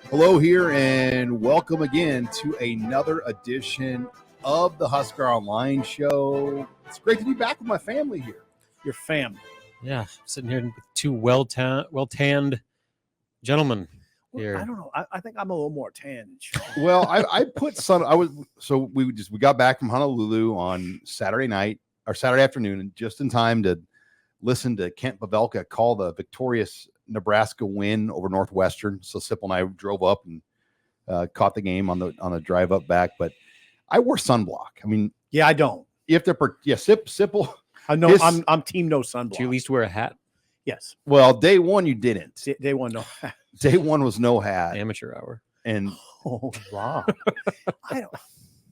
Hello here, and welcome again to another edition of the HuskerOnline show. It's great to be back with my family here. Your family. Yeah, sitting here with two well-tanned gentlemen here. I don't know. I think I'm a little more tan. Well, I put sun. We got back from Honolulu on Saturday night or Saturday afternoon, and just in time to listen to Kent Pavelka call the victorious Nebraska win over Northwestern. So Sipple and I drove up and caught the game on the drive up back. But I wore sunblock. I mean, yeah, I don't. You have to. Sipple. I know. I'm team no sunblock. Do you at least wear a hat? Yes. Well, day one you didn't. Day one no. Day one was no hat. Amateur hour. And oh wow. I don't.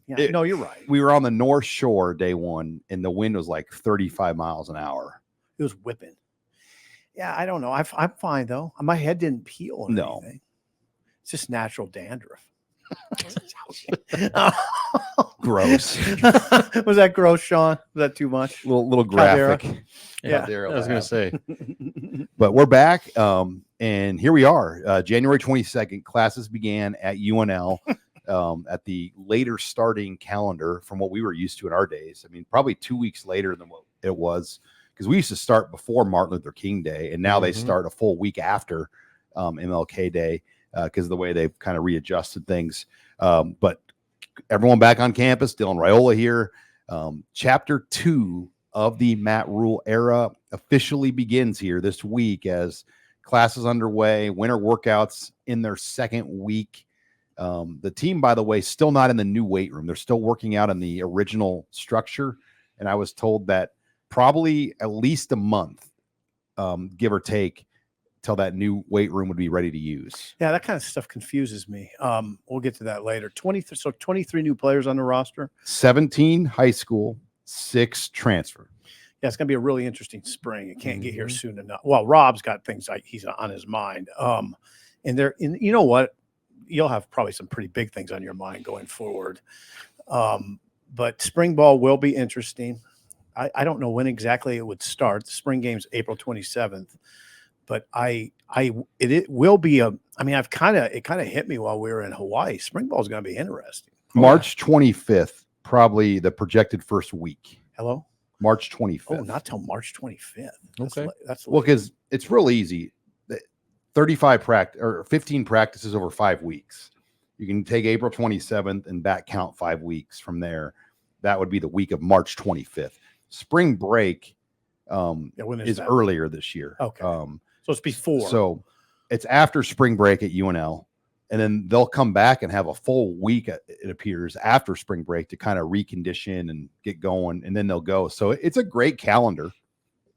Yeah. No, you're right. We were on the North Shore day one, and the wind was like 35 miles an hour. It was whipping. Yeah, I don't know. I'm fine though. My head didn't peel or anything. It's just natural dandruff. Gross. Was that gross, Sean? Was that too much? Little graphic. Yeah, I was going to say. But we're back, and here we are. January 22nd, classes began at UNL at the later starting calendar from what we were used to in our days. I mean, probably 2 weeks later than what it was, because we used to start before Martin Luther King Day, and now they start a full week after MLK Day because of the way they've kind of readjusted things. But everyone back on campus, Dylan Rhule here. Chapter 2 of the Matt Rhule era officially begins here this week as classes underway, winter workouts in their second week. The team, by the way, still not in the new weight room. They're still working out in the original structure. And I was told that probably at least a month, give or take, till that new weight room would be ready to use. Yeah, that kind of stuff confuses me. We'll get to that later. 23 new players on the roster. 17 high school, 6 transfer. Yeah, it's going to be a really interesting spring. It can't get here soon enough. Well, Rob's got things like he's on his mind. And you know what? You'll have probably some pretty big things on your mind going forward. But spring ball will be interesting. I don't know when exactly it would start. The spring game's April 27th, but it will be it kind of hit me while we were in Hawaii. Spring ball is going to be interesting. March 25th, probably the projected first week. Hello? March 25th. Oh, not till March 25th. Okay. That's well, because it's real easy. 15 practices over 5 weeks. You can take April 27th and back count 5 weeks from there. That would be the week of March 25th. Spring break is earlier this year. Okay. So it's before. So it's after spring break at UNL, and then they'll come back and have a full week, it appears, after spring break to kind of recondition and get going, and then they'll go. So it's a great calendar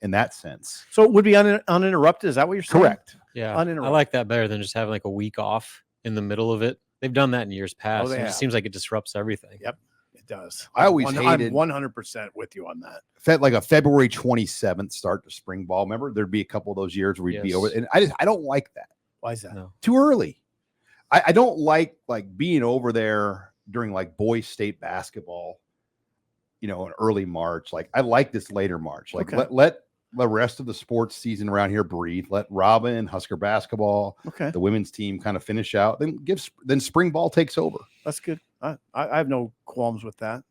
in that sense. So it would be uninterrupted. Is that what you're saying? Correct. Yeah. I like that better than just having like a week off in the middle of it. They've done that in years past. It just seems like it disrupts everything. Yep. It does. I'm 100% with you on that. Like a February 27th start to spring ball. Remember, there'd be a couple of those years where we'd be over, and I don't like that. Why is that? No. Too early. I don't like being over there during like boys state basketball, in early March. Like I like this later March. Like let the rest of the sports season around here breathe. Let Robin, Husker basketball, the women's team kind of finish out. Then spring ball takes over. That's good. I have no qualms with that.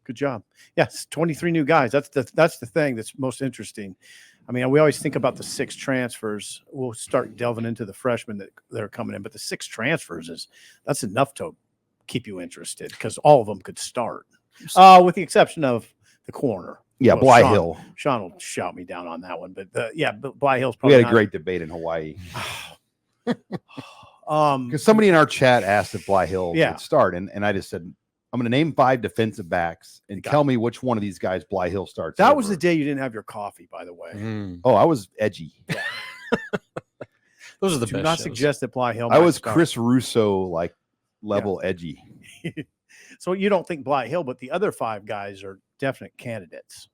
Good job. Yes, 23 new guys. That's the thing that's most interesting. I mean, we always think about the 6 transfers. We'll start delving into the freshmen that are coming in, but the 6 transfers that's enough to keep you interested because all of them could start, with the exception of the corner. Yeah, Bly Hill. Sean will shout me down on that one, but Bly Hill's We probably. had a great debate in Hawaii. Because somebody in our chat asked if Bly Hill would start, and I just said, I'm going to name 5 defensive backs and tell me which one of these guys Bly Hill starts. That was the day you didn't have your coffee, by the way. Oh, I was edgy. Yeah. Those are the best. Do not shows. suggest that Bly Hill. I was Chris Russo level edgy. So you don't think Bly Hill, but the other 5 guys are definite candidates.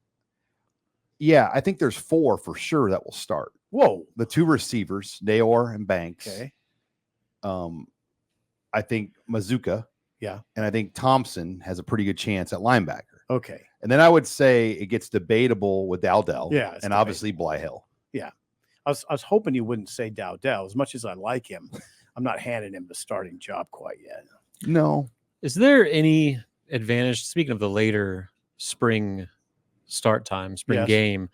Yeah, I think there's 4 for sure that will start. Whoa. The 2 receivers, Naor and Banks. Okay. I think Mazuka. Yeah. And I think Thompson has a pretty good chance at linebacker. Okay. And then I would say it gets debatable with Dowdell. Yeah. And obviously Bly Hill. Yeah. I was hoping you wouldn't say Dowdell as much as I like him. I'm not handing him the starting job quite yet. No. Is there any advantage, speaking of the later spring start time, spring game,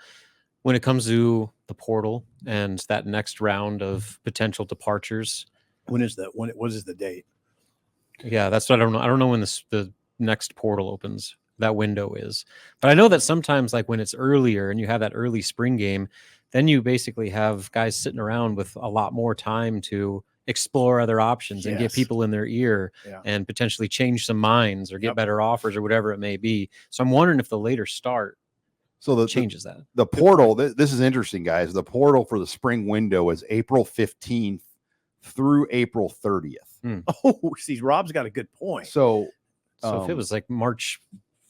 when it comes to the portal and that next round of potential departures? What is the date? Yeah, that's what I don't know. I don't know when the next portal opens, that window is. But I know that sometimes, like when it's earlier and you have that early spring game, then you basically have guys sitting around with a lot more time to explore other options and get people in their ear and potentially change some minds or get better offers or whatever it may be. So I'm wondering if the later start changes that. The portal, this is interesting, guys. The portal for the spring window is April 15th through April 30th. Oh, see, Rob's got a good point. So if it was like March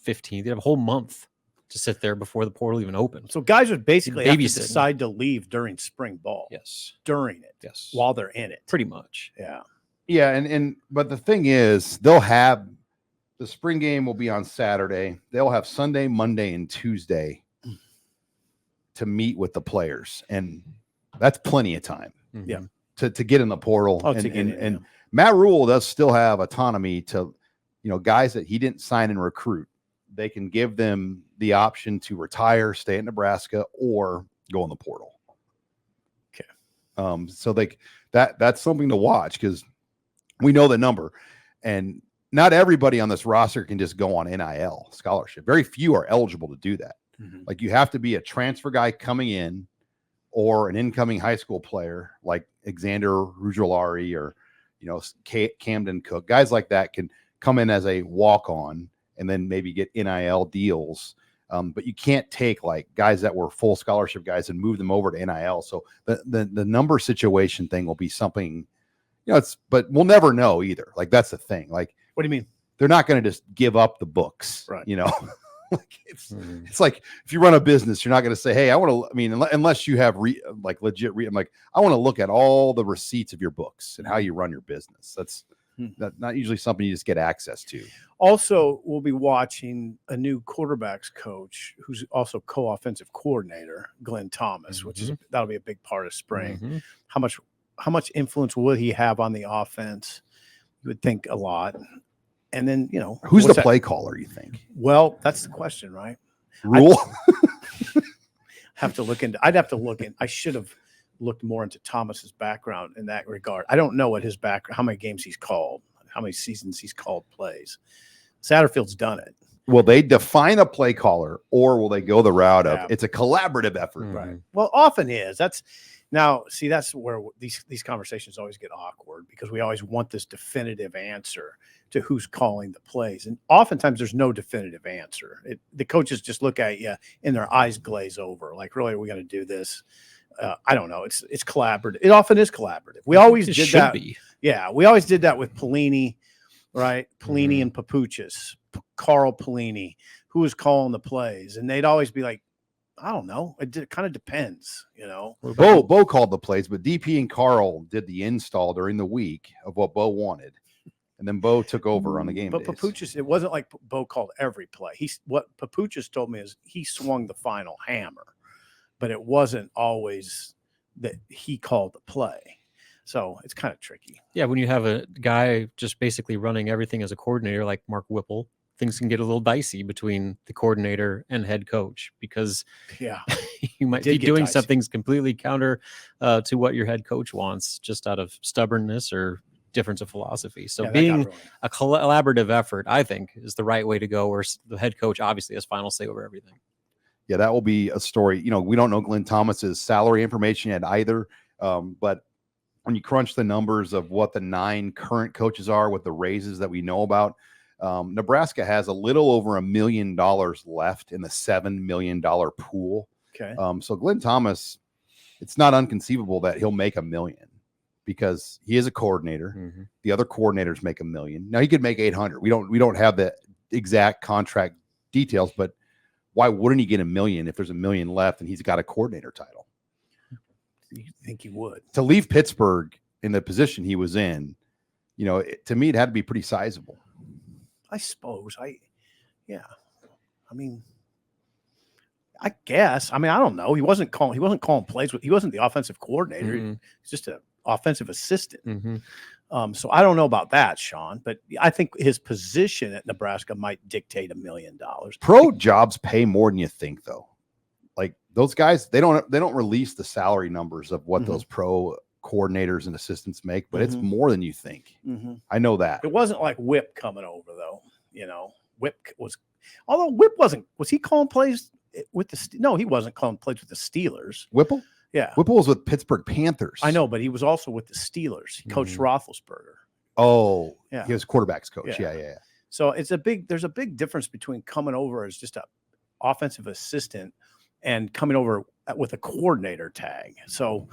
15th, you have a whole month to sit there before the portal even opens. So guys would basically have to decide to leave during spring ball. Yes. During it. Yes. While they're in it. Pretty much. Yeah. Yeah. But the thing is, they'll have the spring game will be on Saturday. They'll have Sunday, Monday, and Tuesday to meet with the players. And that's plenty of time. Yeah. To get in the portal. And Matt Rhule does still have autonomy to, guys that he didn't sign and recruit. They can give them the option to retire, stay in Nebraska, or go in the portal. Okay. So that's something to watch because we know the number, and not everybody on this roster can just go on NIL scholarship. Very few are eligible to do that. Mm-hmm. Like you have to be a transfer guy coming in, or an incoming high school player like Xander Rujolari or Camden Cook. Guys like that can come in as a walk-on and then maybe get NIL deals. But you can't take like guys that were full scholarship guys and move them over to NIL. So the number situation thing will be something, but we'll never know either. Like that's the thing. Like, what do you mean? They're not going to just give up the books, right? Like it's like if you run a business, you're not going to say, "Hey, I want to." I mean, unless you have legit. I'm like, I want to look at all the receipts of your books and how you run your business. That's not usually something you just get access to. Also, we'll be watching a new quarterbacks coach who's also co-offensive coordinator, Glenn Thomas, which is that'll be a big part of spring. How much influence will he have on the offense? You would think a lot. And then, who's the play caller, you think? Well, that's the question, right? Rhule? I'd have to look in. I should have looked more into Thomas's background in that regard. I don't know what his background, how many games he's called, how many seasons he's called plays. Satterfield's done it. Will they define a play caller, or will they go the route of it's a collaborative effort? Right. Well, often is. That's where these conversations always get awkward because we always want this definitive answer to who's calling the plays. And oftentimes there's no definitive answer. The coaches just look at you and their eyes glaze over. Like, really, are we going to do this? I don't know. It's collaborative. It often is collaborative. We always did that. Yeah. We always did that with Pelini, right? Pelini and Papuchis, Carl Pelini, who was calling the plays. And they'd always be like, I don't know. It kind of depends, Bo called the plays, but DP and Carl did the install during the week of what Bo wanted. And then Bo took over on the game. But Papuchis, it wasn't like Bo called every play. What Papuchis told me is he swung the final hammer, but it wasn't always that he called the play. So it's kind of tricky. Yeah, when you have a guy just basically running everything as a coordinator like Mark Whipple, things can get a little dicey between the coordinator and head coach because you might be doing something completely counter to what your head coach wants just out of stubbornness or difference of philosophy. So being a collaborative effort, I think, is the right way to go, where the head coach obviously has final say over everything. Yeah, that will be a story. We don't know Glenn Thomas's salary information yet either, but when you crunch the numbers of what the 9 current coaches are with the raises that we know about, Nebraska has a little over $1 million left in the $7 million pool. Okay. So Glenn Thomas, it's not inconceivable that he'll make $1 million because he is a coordinator. The other coordinators make $1 million. Now he could make 800. We don't have the exact contract details, but why wouldn't he get $1 million if there's $1 million left and he's got a coordinator title? You think he would? To leave Pittsburgh in the position he was in, to me, it had to be pretty sizable. I suppose. I guess. I don't know. He wasn't calling plays. He wasn't the offensive coordinator. He's just a offensive assistant. Mm-hmm. So I don't know about that, Sean, but I think his position at Nebraska might dictate $1 million. Pro jobs pay more than you think, though. Like those guys, they don't release the salary numbers of what those pro coordinators and assistants make, but it's more than you think. I know that. It wasn't like Whip coming over, though. Whip although Whip was he calling plays with no, he wasn't calling plays with the Steelers. Whipple? Yeah. Whipple was with Pittsburgh Panthers. I know, but he was also with the Steelers. He coached Roethlisberger. Oh, yeah. He was quarterback's coach. Yeah. So there's a big difference between coming over as just a offensive assistant and coming over with a coordinator tag. So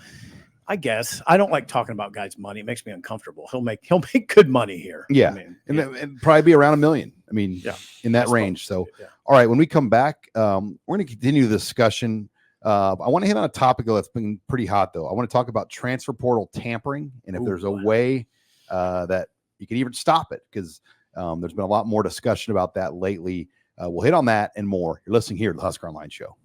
I guess I don't like talking about guys' money. It makes me uncomfortable. He'll make good money here. Yeah. And probably be around $1 million. I mean, in that range. So, all right, when we come back, we're going to continue the discussion. I want to hit on a topic that's been pretty hot, though. I want to talk about transfer portal tampering and if there's a way that you can even stop it, because there's been a lot more discussion about that lately. We'll hit on that and more. You're listening here to the Husker Online Show.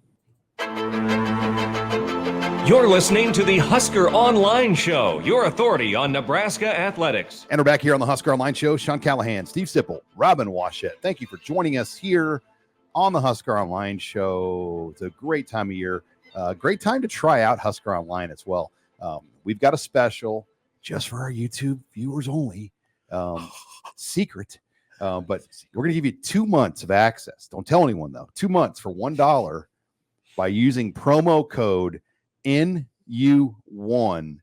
You're listening to the Husker Online Show, your authority on Nebraska athletics. And we're back here on the Husker Online Show. Sean Callahan, Steve Sipple, Robin Washett. Thank you for joining us here on the Husker Online Show. It's a great time of year. Great time to try out Husker Online as well. We've got a special just for our YouTube viewers only. Secret. But we're going to give you 2 months of access. Don't tell anyone, though. 2 months for $1 by using promo code NU1.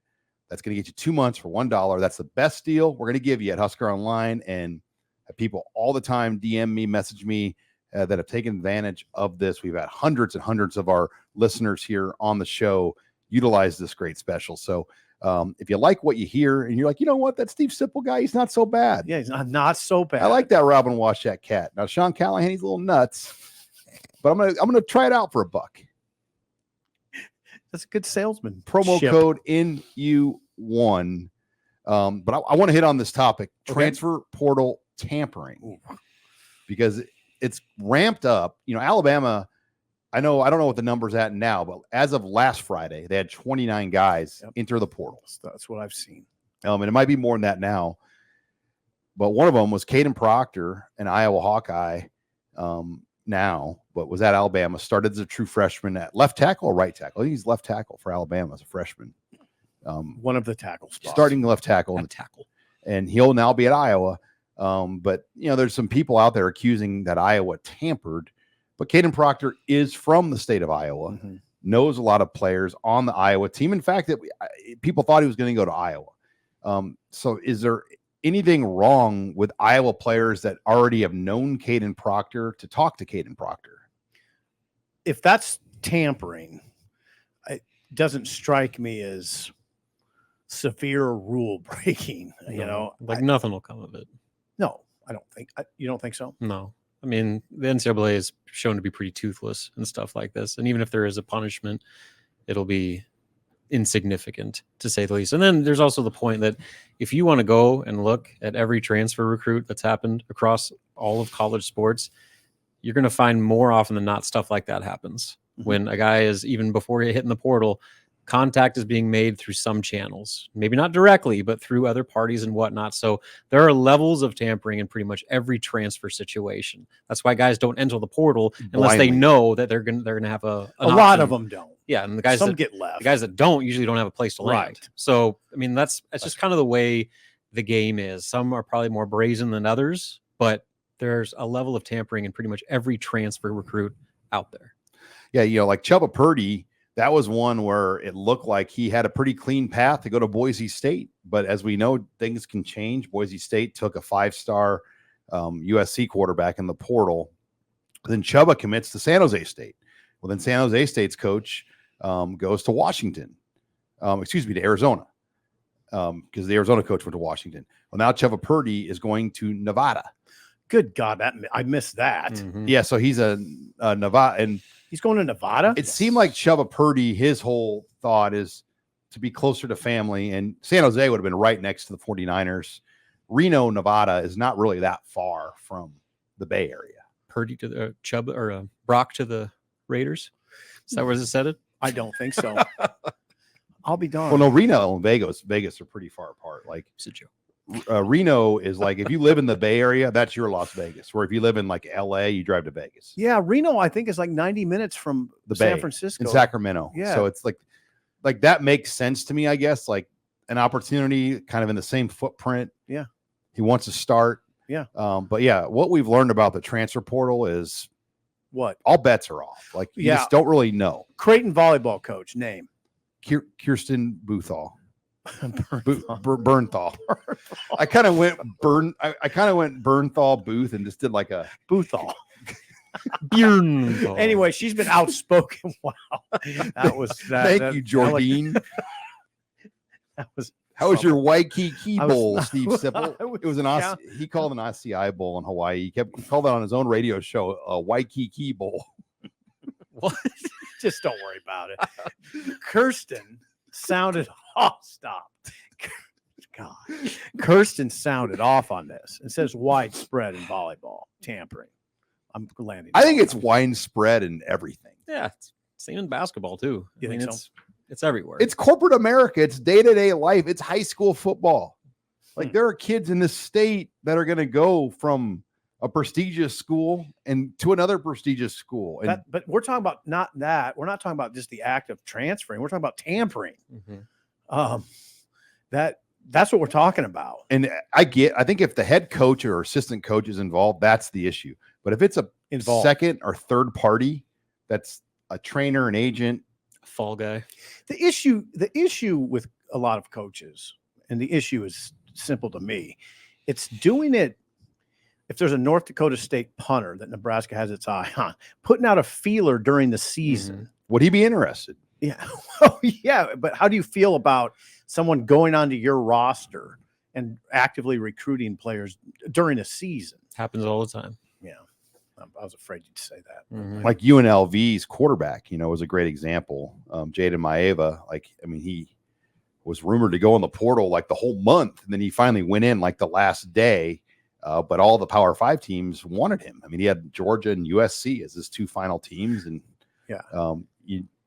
That's going to get you 2 months for $1. That's the best deal we're going to give you at Husker Online. And people all the time DM me, message me that have taken advantage of this. We've had hundreds and hundreds of our listeners here on the show utilize this great special. So if you like what you hear and you're like, you know what, that Steve Sipple guy, he's not so bad. Yeah, he's not so bad. I like that Robin Washett cat. Now, Sean Callahan, he's a little nuts, but I'm gonna try it out for $1. That's a good salesman. Promo code NU1. But I want to hit on this topic, transfer portal tampering, because it's ramped up. Alabama, I don't know what the number's at now, but as of last Friday, they had 29 guys enter the portal. That's what I've seen. And it might be more than that now. But one of them was Caden Proctor, an Iowa Hawkeye now, but was at Alabama, started as a true freshman at left tackle or right tackle. I think he's left tackle for Alabama as a freshman. One of the tackle spots. Starting left tackle. And he'll now be at Iowa. But, there's some people out there accusing that Iowa tampered. But Caden Proctor is from the state of Iowa, knows a lot of players on the Iowa team. In fact, people thought he was going to go to Iowa. So is there anything wrong with Iowa players that already have known Caden Proctor to talk to Caden Proctor? If that's tampering, it doesn't strike me as severe rule breaking. Nothing will come of it. No, I don't think. You don't think so? No. I mean, the NCAA is shown to be pretty toothless and stuff like this. And even if there is a punishment, it'll be insignificant, to say the least. And then there's also the point that if you want to go and look at every transfer recruit that's happened across all of college sports, you're going to find more often than not stuff like that happens. When a guy is, even before he hit in the portal, contact is being made through some channels, maybe not directly, but through other parties and whatnot. So there are levels of tampering in pretty much every transfer situation. That's why guys don't enter the portal unless they know that they're gonna have a lot of them don't. Yeah, and the guys some get left. The guys that don't usually don't have a place to land. Right. So I mean, that's just kind of the way the game is. Some are probably more brazen than others, but there's a level of tampering in pretty much every transfer recruit out there. Yeah, like Chubba Purdy. That was one where it looked like he had a pretty clean path to go to Boise State. But as we know, things can change. Boise State took a 5-star USC quarterback in the portal. Then Chubba commits to San Jose State. Well, then San Jose State's coach goes to Washington. To Arizona. Because the Arizona coach went to Washington. Well, now Chubba Purdy is going to Nevada. Good God, I missed that. Yeah, so he's a Nevada. And he's going to Nevada? It seemed like Chubba Purdy, his whole thought is to be closer to family. And San Jose would have been right next to the 49ers. Reno, Nevada is not really that far from the Bay Area. Purdy to the Chubba or Brock to the Raiders? Is that where it's headed? I don't think so. I'll be darned. Well, no, Reno and Vegas are pretty far apart. Like It's a joke. Reno is like, if you live in the Bay Area, that's your Las Vegas. Where if you live in like LA, you drive to Vegas. Yeah, Reno, I think, is like 90 minutes from The San Bay Francisco. and Sacramento. Yeah. So it's like that makes sense to me, I guess. Like an opportunity kind of in the same footprint. Yeah. He wants to start. Yeah. But yeah, what we've learned about the transfer portal is What? all bets are off. Like you just don't really know. Creighton volleyball coach, name. Kirsten Boothall. Bernthal. Bernthal. I kind of went Bernthal Booth and just did like a Boothall. Bernthal. Anyway, she's been outspoken. Wow. That was that. Thank you, Jordine. That was How was your Waikiki I was- Bowl, I Steve was- Sipple? I was It was an he called an ICI Bowl in Hawaii. He called it on his own radio show, a Waikiki Bowl. What? Just don't worry about it. Kirsten sounded off. Stop. God. Kirsten sounded off on this. It says widespread in volleyball tampering. I'm landing. I think it's widespread in everything. Yeah, it's same in basketball too. You I mean, think so? it's everywhere. It's corporate America. It's day-to-day life. It's high school football. Like there are kids in this state that are going to go from a prestigious school and to another prestigious school. And but we're talking about not that. We're not talking about just the act of transferring. We're talking about tampering. Mhm. That's what we're talking about. And I think if the head coach or assistant coach is involved, that's the issue. But if it's a Involved. second or third party, that's a trainer, an agent. Fall guy. The issue with a lot of coaches, and the issue is simple to me. It's doing it. If there's a North Dakota State punter that Nebraska has its eye on, putting out a feeler during the season. Would he be interested? Yeah. Oh, yeah. But how do you feel about someone going onto your roster and actively recruiting players during a season? Happens all the time. Yeah. I was afraid you'd say that. Mhm. Like UNLV's quarterback, was a great example. Jaden Maeva, he was rumored to go in the portal like the whole month, and then he finally went in like the last day. But all the Power 5 teams wanted him. I mean, he had Georgia and USC as his two final teams, and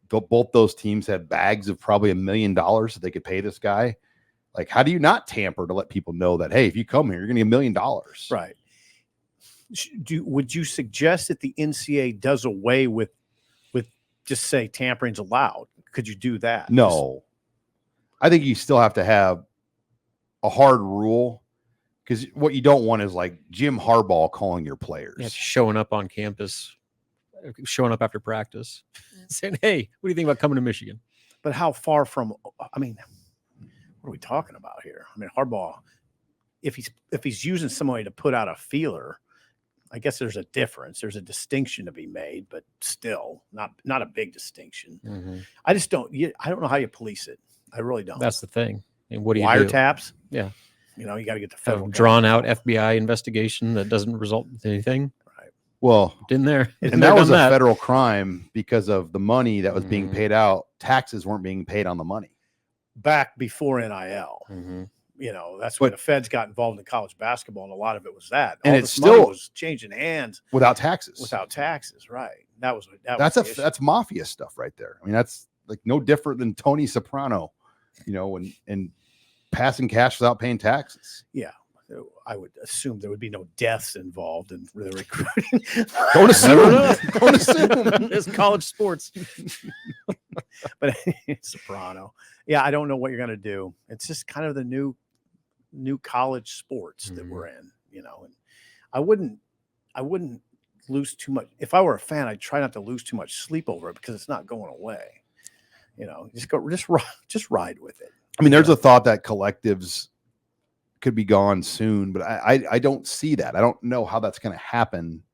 both those teams had bags of probably $1 million that they could pay this guy. Like, how do you not tamper to let people know that, hey, if you come here, you're going to get $1 million? Right. Would you suggest that the NCAA does away with just say tampering's allowed? Could you do that? No. I think you still have to have a hard rule, because what you don't want is like Jim Harbaugh calling your players. Yeah, showing up on campus, showing up after practice, saying, "Hey, what do you think about coming to Michigan?" But how far from? I mean, what are we talking about here? I mean, Harbaugh, if he's using somebody to put out a feeler, I guess there's a difference. There's a distinction to be made, but still not a big distinction. Mm-hmm. I just don't. I don't know how you police it. I really don't. That's the thing. And what do you wiretaps? do? Yeah. You know, you got to get the Have federal a drawn out FBI investigation that doesn't result in anything. Right. Well, Been there. and that was a federal crime because of the money that was being paid out. Taxes weren't being paid on the money. Back before NIL. Mm-hmm. You know, that's when the feds got involved in college basketball, and a lot of it was that. And all it's this money still was changing hands without taxes. Right. That's That's mafia stuff right there. I mean, that's like no different than Tony Soprano, and passing cash without paying taxes. Yeah. I would assume there would be no deaths involved in the recruiting. Don't assume. Don't assume. It's college sports. But Soprano. Yeah, I don't know what you're going to do. It's just kind of the new college sports that we're in, and I wouldn't lose too much. If I were a fan, I'd try not to lose too much sleep over it because it's not going away. Just ride with it. I mean, there's a thought that collectives could be gone soon, but I don't see that. I don't know how that's going to happen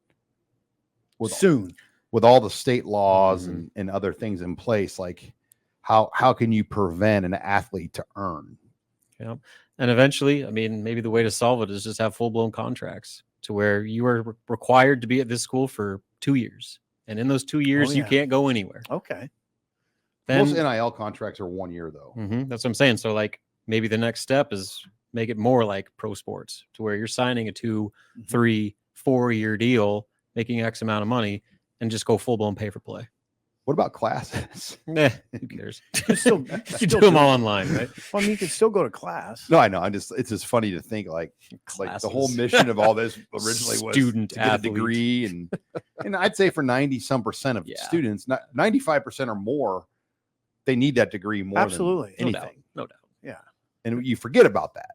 with all the state laws and other things in place. Like how can you prevent an athlete to earn? Yeah. And eventually, I mean, maybe the way to solve it is just have full-blown contracts to where you are required to be at this school for 2 years. And in those 2 years, you can't go anywhere. Okay. Then, Most NIL contracts are 1 year though. That's what I'm saying. So like maybe the next step is make it more like pro sports to where you're signing a 2, 3, 4 year deal, making X amount of money, and just go full blown pay for play. What about classes? Who cares? You still do them all online, right? Well, I mean, you can still go to class. No, I know. it's just funny to think like the whole Classes. mission of all this originally was Student to get a athlete. degree, and I'd say for 90% of students, 95% or more, they need that degree more Absolutely. than No anything. doubt. Yeah. And you forget about that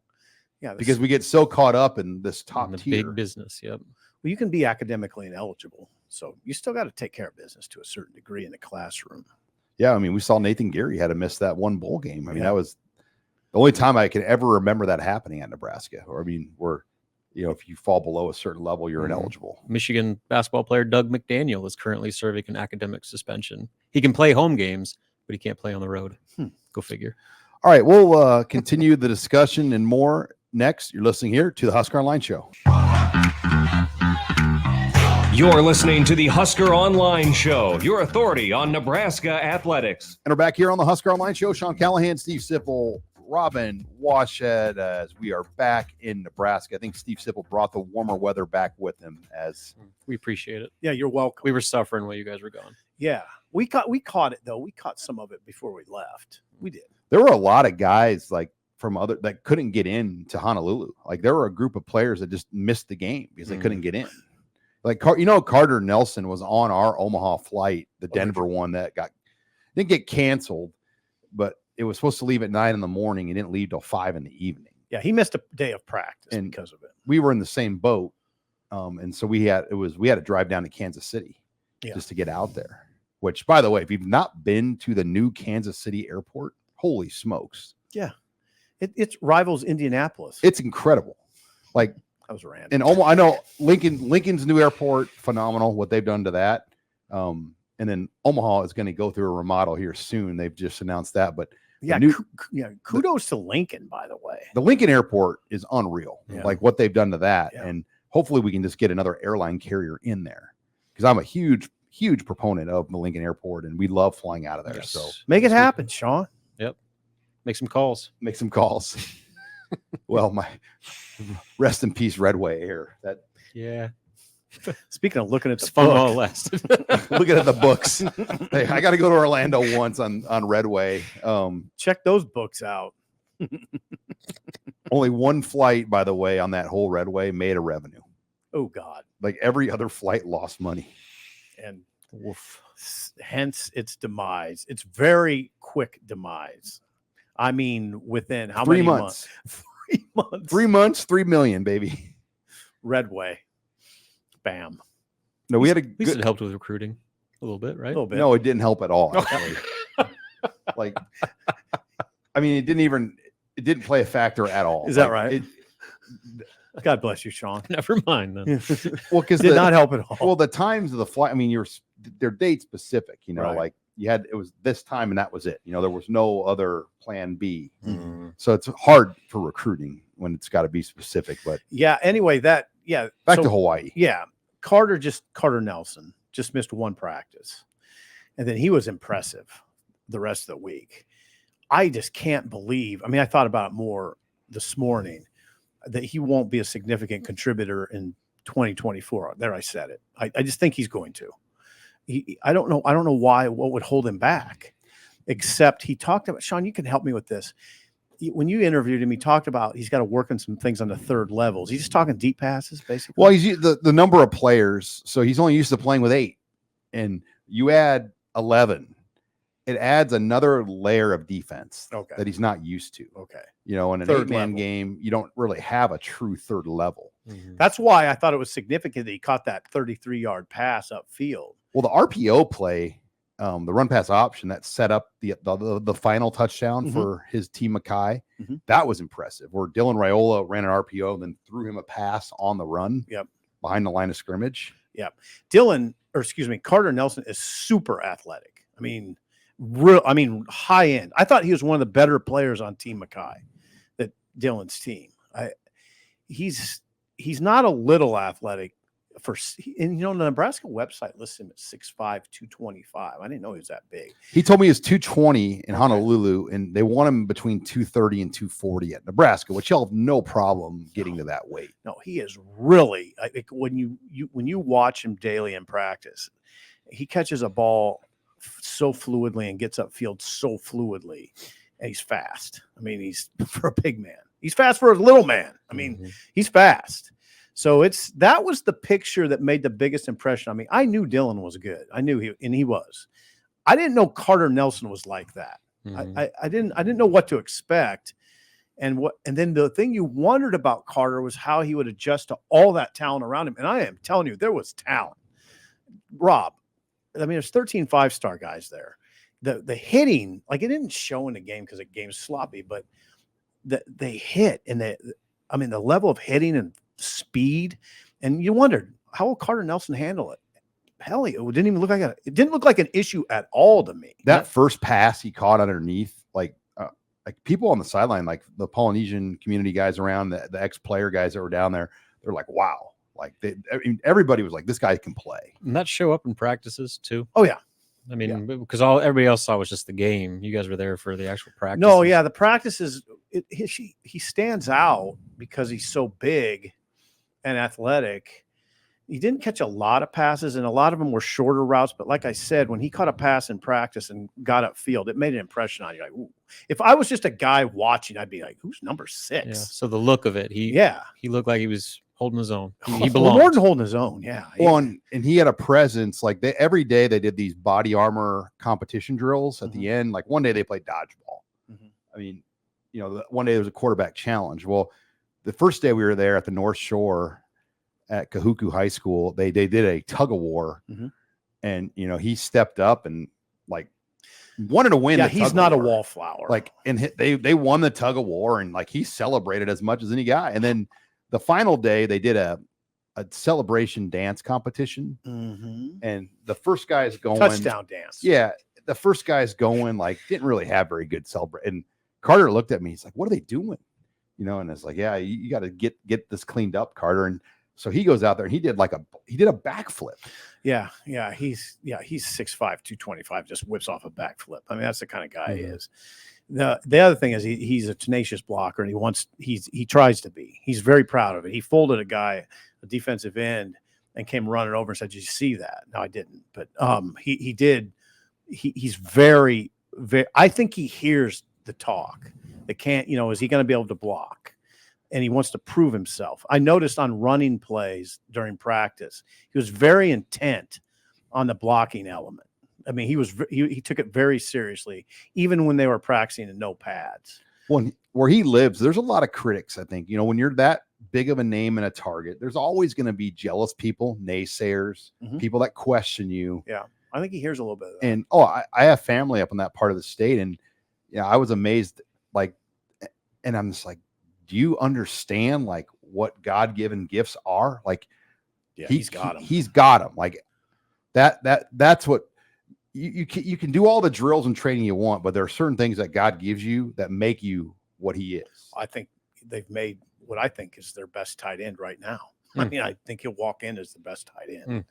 Yeah. because we get so caught up in this top In the tier. big business. Yep. Well, you can be academically ineligible. So you still got to take care of business to a certain degree in the classroom. Yeah, I mean, we saw Nathan Geary had to miss that one bowl game. I mean, Yeah. that was the only time I can ever remember that happening at Nebraska. Or I mean, if you fall below a certain level, you're ineligible. Michigan basketball player Doug McDaniel is currently serving an academic suspension. He can play home games, but he can't play on the road. Go figure. All right, we'll continue the discussion and more next. You're listening here to the Husker Online Show. You're listening to the Husker Online Show, your authority on Nebraska athletics. And we're back here on the Husker Online Show. Sean Callahan, Steve Sipple, Robin Washed, as we are back in Nebraska. I think Steve Sipple brought the warmer weather back with him. As We appreciate it. Yeah, you're welcome. We were suffering while you guys were gone. Yeah. We caught it though. We caught some of it before we left. We did. there were a lot of guys like from other that couldn't get in to Honolulu. Like there were a group of players that just missed the game because they couldn't get in. Like, Carter Nelson was on our Omaha flight, the Denver one that didn't get canceled, but it was supposed to leave at 9 a.m. and didn't leave till 5 p.m. Yeah, he missed a day of practice And because of it. We were in the same boat, and so we had to drive down to Kansas City just to get out there. Which, by the way, if you've not been to the new Kansas City airport, holy smokes! Yeah, it rivals Indianapolis. It's incredible. Like. That was random. And I know Lincoln's new airport, phenomenal what they've done to that. And then Omaha is going to go through a remodel here soon. They've just announced that. But kudos to Lincoln, by the way. The Lincoln airport is unreal, like what they've done to that. Yeah. And hopefully we can just get another airline carrier in there because I'm a huge proponent of the Lincoln airport and we love flying out of there. Yes. So make it happen, Sean. Yep. Make some calls. Well, my rest in peace, Redway here. Speaking of looking at the It's fun book, while it lasted. Looking at the books. Hey, I got to go to Orlando once on Redway. Check those books out. Only one flight, by the way, on that whole Redway made a revenue. Oh God! Like every other flight lost money, and hence its demise. It's very quick demise. I mean, within how 3 many months? 3 months. 3 months, 3 million, baby. Redway. Bam. No, we had At least it helped with recruiting a little bit, right? A little bit. No, it didn't help at all. Actually. Like, I mean, it didn't play a factor at all. Is that right? God bless you, Sean. Never mind then. Well, because did not help at all. Well, the times of the flight, I mean, they're date specific, Right. like it was this time and that was it. There was no other plan B. Mm. So it's hard for recruiting when it's got to be specific, but anyway, back to Hawaii. Yeah. Carter Nelson just missed one practice. And then he was impressive the rest of the week. I just can't believe. I mean, I thought about it more this morning that he won't be a significant contributor in 2024. There, I said it. I just think he's going to. I don't know what would hold him back, except he talked about, Sean, you can help me with this. When you interviewed him, he talked about he's got to work on some things on the third levels. He's just talking deep passes, basically. Well, he's the number of players, so he's only used to playing with 8, and you add 11, it adds another layer of defense that he's not used to. Okay, in an 8-man game, you don't really have a true third level. Mm-hmm. That's why I thought it was significant that he caught that 33-yard pass upfield. Well, the RPO play, the run pass option that set up the final touchdown for his team, Mackay, that was impressive. Where Dylan Raiola ran an RPO and then threw him a pass on the run behind the line of scrimmage. Yep. Carter Nelson is super athletic. I mean, high end. I thought he was one of the better players on Team Mackay, that Dylan's team. He's not a little athletic. The Nebraska website lists him at 6'5", 225. I didn't know he was that big. He told me he was 220 in Honolulu, and they want him between 230 and 240 at Nebraska, which he'll have no problem getting to that weight. No, he is really. I think when you watch him daily in practice, he catches a ball so fluidly and gets upfield so fluidly. And he's fast. I mean, he's for a big man. He's fast for a little man. I mean, he's fast. So that was the picture that made the biggest impression on me. I knew Dylan was good. I knew he was. I didn't know Carter Nelson was like that. I didn't know what to expect. And then the thing you wondered about Carter was how he would adjust to all that talent around him. And I am telling you, there was talent. Rob, I mean, there's 13 5-star guys there. The hitting, like, it didn't show in the game because the game's sloppy, but they hit, and the level of hitting and speed, and you wondered, how will Carter Nelson handle it? Hell, it didn't look like an issue at all to me. That first pass he caught underneath, like people on the sideline, like the Polynesian community guys around, the ex-player guys that were down there, they're like, wow. Like everybody was like, this guy can play. And that show up in practices too. Oh yeah. I mean, because everybody else saw was just the game. You guys were there for the actual practice. No, yeah, the practices. He stands out because he's so big and athletic. He didn't catch a lot of passes, and a lot of them were shorter routes. But like I said, when he caught a pass in practice and got upfield, it made an impression on you. Like, ooh. If I was just a guy watching, I'd be like, "Who's number 6?" Yeah. So the look of it, he looked like he was holding his own. He belonged. More than holding his own, yeah. Well, and he had a presence. Like every day they did these body armor competition drills at the end. Like one day they played dodgeball. I mean, one day there was a quarterback challenge. Well, the first day we were there at the North Shore at Kahuku High School, they did a tug of war, and he stepped up and like wanted to win. Yeah, he's not a wallflower. Like, and they won the tug of war, and like he celebrated as much as any guy. And then the final day, they did a celebration dance competition, and the first guy's going touchdown dance. Yeah, the first guy's going like didn't really have very good celebration. And Carter looked at me. He's like, "What are they doing?" And it's like, "Yeah, you got to get this cleaned up, Carter." And so he goes out there and he did a backflip. Yeah, he's 6'5", 225, just whips off a backflip. I mean, that's the kind of guy he is. The other thing is he's a tenacious blocker, and he tries to be. He's very proud of it. He folded a defensive end, and came running over and said, "Did you see that?" No, I didn't. But he did. He's very, very. I think he hears the talk. They can't. Is he going to be able to block? And he wants to prove himself. I noticed on running plays during practice, he was very intent on the blocking element. I mean, he took it very seriously, even when they were practicing in no pads. Well, where he lives, there's a lot of critics, I think. When you're that big of a name and a target, there's always going to be jealous people, naysayers, people that question you. Yeah, I think he hears a little bit of that. And, I have family up in that part of the state. And, I was amazed, and I'm just like, do you understand, what God-given gifts are? Like, he's got them. He's got them. Like, that's what – you can do all the drills and training you want, but there are certain things that God gives you that make you what he is. I think they've made what I think is their best tight end right now. I mean, I think he'll walk in as the best tight end.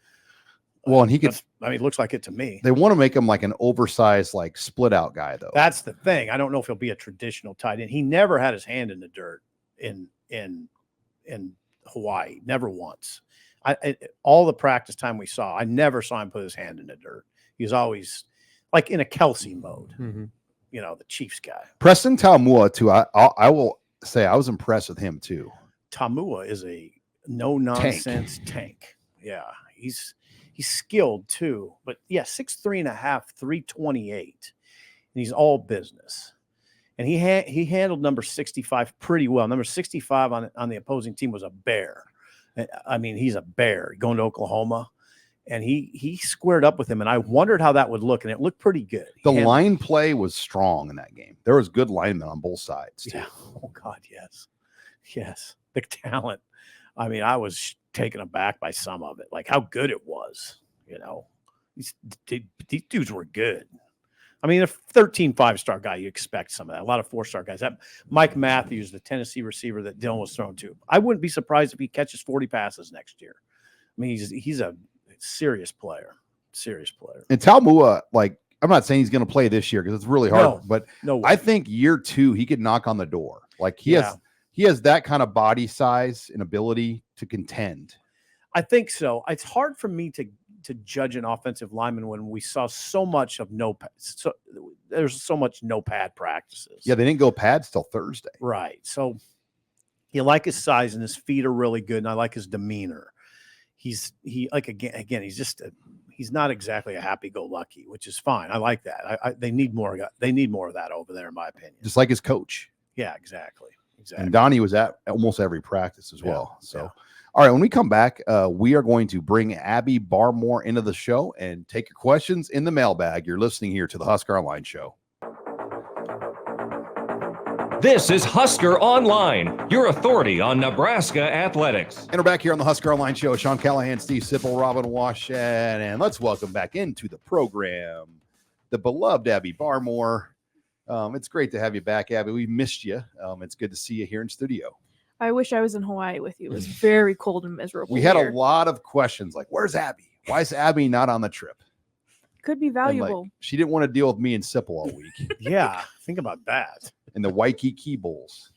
Well, and it looks like it to me. They want to make him like an oversized, split out guy, though. That's the thing. I don't know if he'll be a traditional tight end. He never had his hand in the dirt in Hawaii. Never once. All the practice time we saw, I never saw him put his hand in the dirt. He was always like in a Kelsey mode, the Chiefs guy. Preston Taumua, too. I will say I was impressed with him, too. Taumua is a no-nonsense tank. Yeah, he's skilled, too. But, 6'3.5", 328. And he's all business. And he handled number 65 pretty well. Number 65 on the opposing team was a bear. I mean, he's a bear going to Oklahoma. And he squared up with him, and I wondered how that would look, and it looked pretty good. The line play was strong in that game. There was good linemen on both sides, too. Yeah. Oh, God, yes. The talent. I mean, I was taken aback by some of it, like how good it was. These dudes were good. I mean, a 13 5-star guy, you expect some of that. A lot of 4-star guys. That Mike Matthews, the Tennessee receiver that Dylan was thrown to, I wouldn't be surprised if he catches 40 passes next year. I mean, he's a serious player. And Taumua, I'm not saying he's going to play this year because it's really hard, but I think year 2 he could knock on the door. Like he has that kind of body size and ability to contend. I think so. It's hard for me to to judge an offensive lineman when we saw so much of there's so much no pad practices. Yeah, they didn't go pads till Thursday. Right. So you like his size and his feet are really good, and I like his demeanor. He's not exactly a happy-go-lucky, which is fine. I like that. They need more of that over there, in my opinion. Just like his coach. Yeah, exactly. And Donnie was at almost every practice as well. So, all right, when we come back, we are going to bring Abby Barmore into the show and take your questions in the mailbag. You're listening here to the Husker Online Show. This is Husker Online, your authority on Nebraska athletics. And we're back here on the Husker Online Show. Sean Callahan, Steve Sipple, Robin Washed, and let's welcome back into the program the beloved Abby Barmore. It's great to have you back, Abby. We missed you. It's good to see you here in studio. I wish I was in Hawaii with you. It was very cold and miserable. We had here. a lot of questions like, where's Abby? Why is Abby not on the trip? Could be valuable. Like, she didn't want to deal with me and Sipple all week. Yeah, think about that. In the Waikiki Bowls.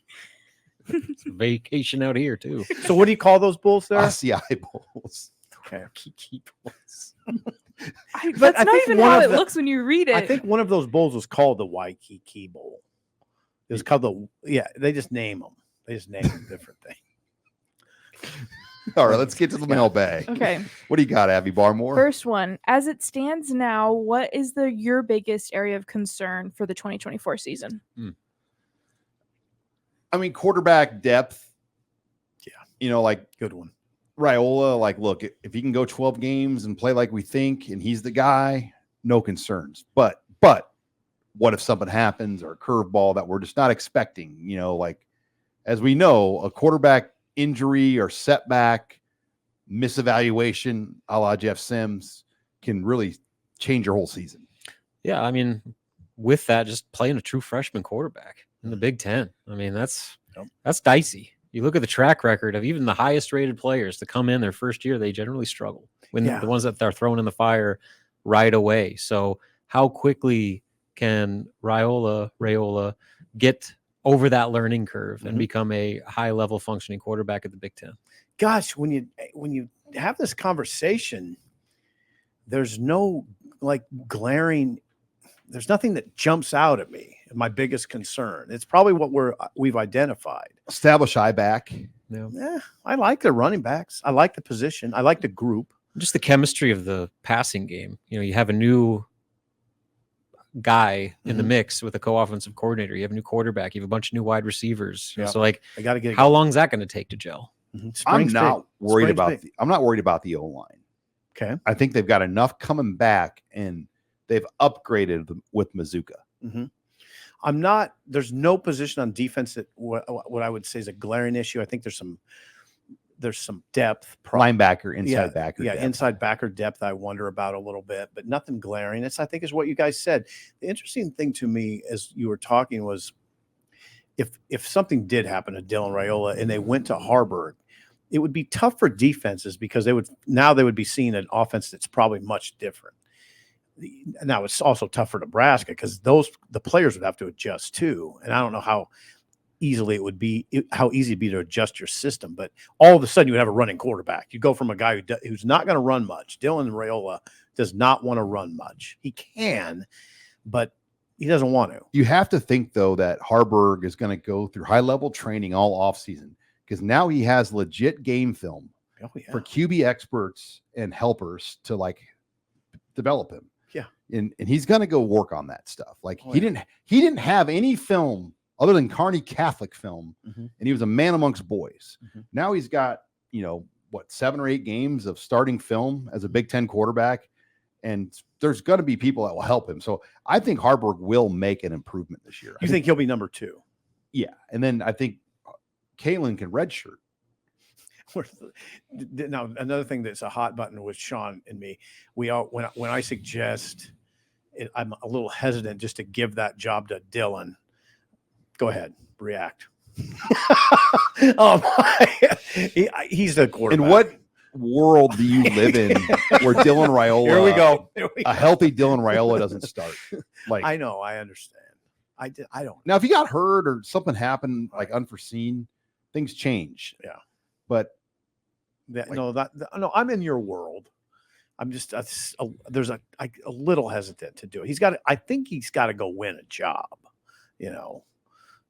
It's a vacation out here too. So what do you call those bulls there? RCI Bowls. Okay. Kiki Bowls. That's not even how it looks when you read it. I think one of those bowls was called the Waikiki Bowl. It was called they just name them. They just name them different things. All right, let's get to the mailbag. Okay. What do you got, Abby Barmore? First one. As it stands now, what is your biggest area of concern for the 2024 season? I mean, quarterback depth. Yeah. Like good one. Rhule, like, look, if he can go 12 games and play like we think, and he's the guy, no concerns. But what if something happens or a curveball that we're just not expecting? Like, as we know, a quarterback injury or setback, misevaluation, a la Jeff Sims, can really change your whole season. Yeah, I mean, with that, just playing a true freshman quarterback in the Big Ten. I mean, that's dicey. You look at the track record of even the highest rated players to come in their first year, they generally struggle when the ones that they're thrown in the fire right away. So how quickly can Rhule get over that learning curve and become a high level functioning quarterback at the Big Ten? Gosh, when you have this conversation, there's no there's nothing that jumps out at me. My biggest concern. It's probably what we've identified. Establish I-back. Yeah, I like the running backs. I like the position. I like the group. Just the chemistry of the passing game. You have a new guy in the mix with a co-offensive coordinator. You have a new quarterback. You have a bunch of new wide receivers. So I got to get. How long is that going to take to gel? I'm not worried about the O-line. Okay, I think they've got enough coming back, and they've upgraded them with Mazuka. There's no position on defense that what I would say is a glaring issue. I think there's some depth. Linebacker, inside backer. Yeah, depth. Inside backer depth I wonder about a little bit, but nothing glaring. I think is what you guys said. The interesting thing to me as you were talking was if something did happen to Dylan Rhule and they went to Harburg, it would be tough for defenses because they would be seeing an offense that's probably much different. Now it's also tough for Nebraska because the players would have to adjust too, and I don't know how easy it'd be to adjust your system. But all of a sudden, you would have a running quarterback. You go from a guy who's not going to run much. Dylan Rhule does not want to run much. He can, but he doesn't want to. You have to think though that Harburg is going to go through high level training all offseason because now he has legit game film for QB experts and helpers to develop him. Yeah. And he's going to go work on that stuff. He didn't have any film other than Kearney Catholic film. And he was a man amongst boys. Now he's got, 7 or 8 games of starting film as a Big Ten quarterback. And there's going to be people that will help him. So I think Harburg will make an improvement this year. You think he'll be number 2? Yeah. And then I think Kalen can redshirt. Now, another thing that's a hot button with Sean and me, when I suggest I'm a little hesitant just to give that job to Dylan. Go ahead, react. He's the quarterback. In what world do you live in where Dylan Rhule? Here we go. A healthy Dylan Rhule doesn't start. I know, I understand. I don't. Now, if he got hurt or something happened unforeseen, things change. Yeah, but no, I'm in your world. I'm just there's a little hesitant to do it. I think he's got to go win a job.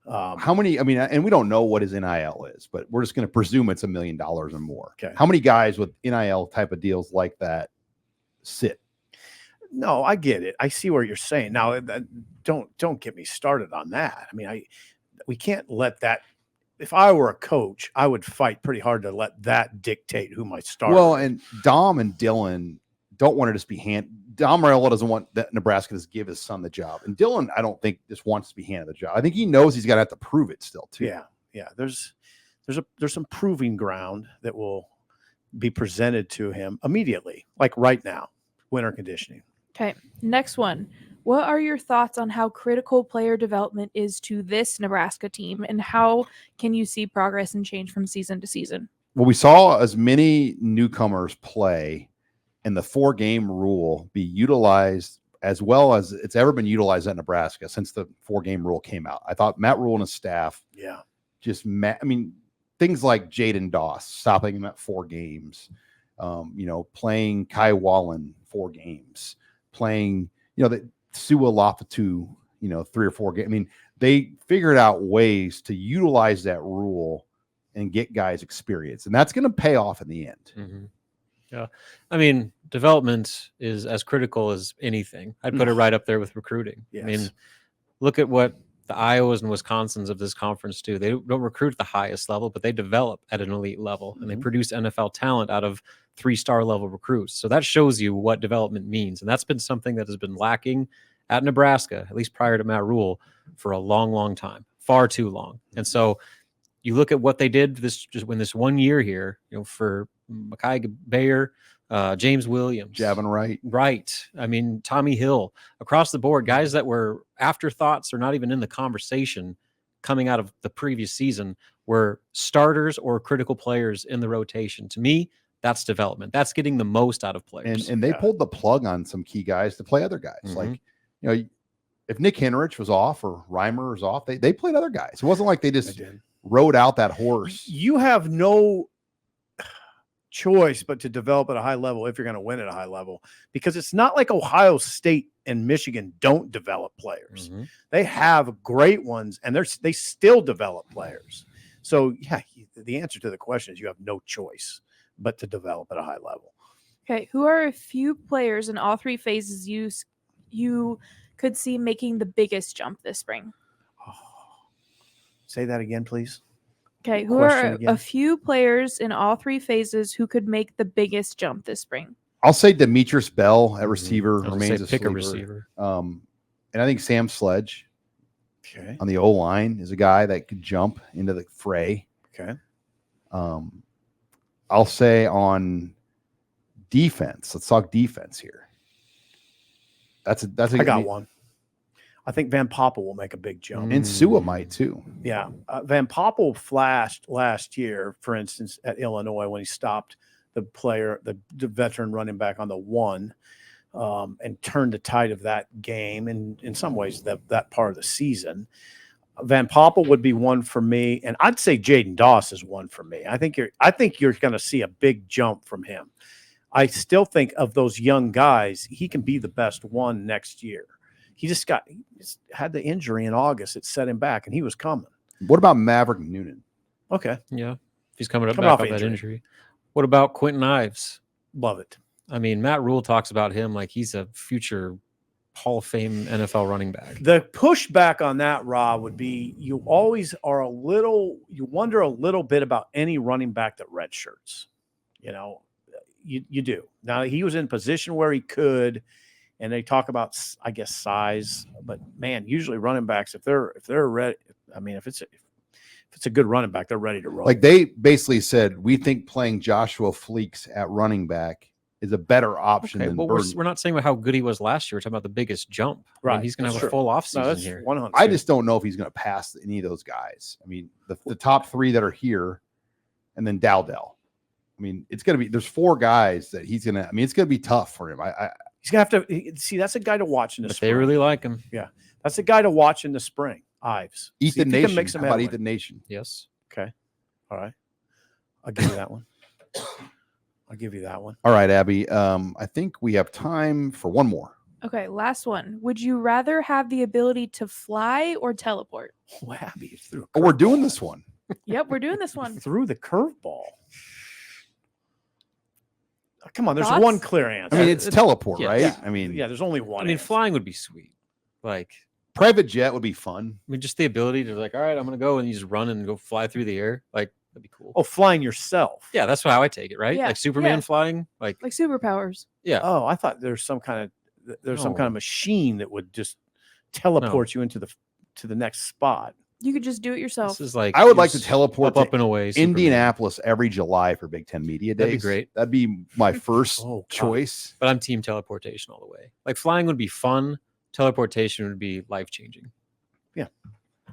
How many? I mean, and we don't know what his NIL is, but we're just going to presume it's $1 million or more. Okay. How many guys with NIL type of deals like that sit? No, I get it. I see what you're saying. Now, don't get me started on that. I mean, we can't let that. If I were a coach, I would fight pretty hard to let that dictate who my starter. Well, and Dom and Dylan don't want to just be Dom Rhule doesn't want that Nebraska to give his son the job, and Dylan, I don't think just wants to be handed the job. I think he knows he's got to have to prove it still too. Yeah. There's some proving ground that will be presented to him immediately, like right now, winter conditioning. Okay, next one. What are your thoughts on how critical player development is to this Nebraska team, and how can you see progress and change from season to season? Well, we saw as many newcomers play and the 4-game rule be utilized as well as it's ever been utilized at Nebraska since the 4-game rule came out. I thought Matt Rhule and his staff things like Jaden Doss, stopping him at 4 games, playing Kai Wallen 4 games, playing, the Sua Lafatu, 3 or 4 games. I mean, they figured out ways to utilize that rule and get guys experience, and that's going to pay off in the end. Mm-hmm. Yeah. I mean, development is as critical as anything. I'd put it right up there with recruiting. Yes. I mean, look at what the Iowas and Wisconsins of this conference do. They don't recruit at the highest level, but they develop at an elite level, and they produce NFL talent out of 3-star level recruits. So that shows you what development means. And that's been something that has been lacking at Nebraska, at least prior to Matt Rhule, for a long, long time, far too long. And so you look at what they did this 1 year here, for Mekhi Bayer, James Williams, Javin Wright. Right. I mean, Tommy Hill, across the board, guys that were afterthoughts or not even in the conversation coming out of the previous season were starters or critical players in the rotation. To me, that's development. That's getting the most out of players. And they pulled the plug on some key guys to play other guys. Like, if Nick Henrich was off or Reimer was off, they played other guys. It wasn't like they just rode out that horse. You have no choice but to develop at a high level if you're going to win at a high level, because it's not like Ohio State and Michigan don't develop players. They have great ones, and they still develop players. So the answer to the question is you have no choice but to develop at a high level. Okay, who are a few players in all 3 phases you could see making the biggest jump this spring? Say that again, please. Okay, who are a few players in all 3 phases who could make the biggest jump this spring? I'll say Demetrius Bell at receiver remains a pick sleeper. a receiver. And I think Sam Sledge on the O-line is a guy that could jump into the fray. Okay. I'll say on defense. Let's talk defense here. I got one. I think Van Poppel will make a big jump. And Sua might too. Yeah. Van Poppel flashed last year, for instance, at Illinois when he stopped the veteran running back on the 1 and turned the tide of that game. And in some ways that part of the season, Van Poppel would be one for me. And I'd say Jaden Doss is one for me. I think you're going to see a big jump from him. I still think of those young guys, he can be the best one next year. He just had the injury in August. It set him back, and he was coming. What about Maverick Noonan? Okay. Yeah. If he's coming back off that injury. What about Quentin Ives? Love it. I mean, Matt Rhule talks about him like he's a future Hall of Fame NFL running back. The pushback on that, Rob, would be you always are you wonder a little bit about any running back that redshirts. You do. Now, he was in position where he could, and they talk about, I guess, size. But man, usually running backs, if they're ready, I mean, if it's a good running back, they're ready to roll. Like they basically said, we think playing Joshua Fleeks at running back is a better option than but we're not saying about how good he was last year. We're talking about the biggest jump. Right. I mean, he's going to have a full offseason here. 100%. I just don't know if he's going to pass any of those guys. I mean, the top 3 that are here, and then Dowdell. I mean, it's going to be, there's 4 guys that he's going to, I mean, it's going to be tough for him. He's going to have to see, that's a guy to watch in the spring. They really like him. Yeah. That's a guy to watch in the spring. Ives. Ethan Nation. How about Ethan Nation? Yes. Okay. All right. I'll give you that one. I'll give you that one. All right, Abby. I think we have time for one more. Okay, last one. Would you rather have the ability to fly or teleport? Oh, Abby, through. Oh, we're doing this one. Yep, we're doing this one. Through the curveball. Oh, come on, there's Thoughts? one clear answer. I mean, it's teleport, yeah, right? yeah. I mean, Yeah, there's only one. I mean, answer. flying would be sweet. Like, private jet would be fun. I mean, just the ability to like, all right, I'm gonna go, and you just run and go fly through the air. Like, that'd be cool. Oh, flying yourself. Yeah, that's how I take it, right? Yeah, Like Superman yeah. flying. Like, Like superpowers. yeah. Oh, I thought there's some kind of No. machine that would just teleport you into the next spot. You could just do it yourself. This is like I would you like to just teleport up to and away. Superman. Indianapolis every July for Big Ten Media Days. That'd be great. That'd be my first Oh, God. choice. But I'm team teleportation all the way. Like flying would be fun. Teleportation would be life changing.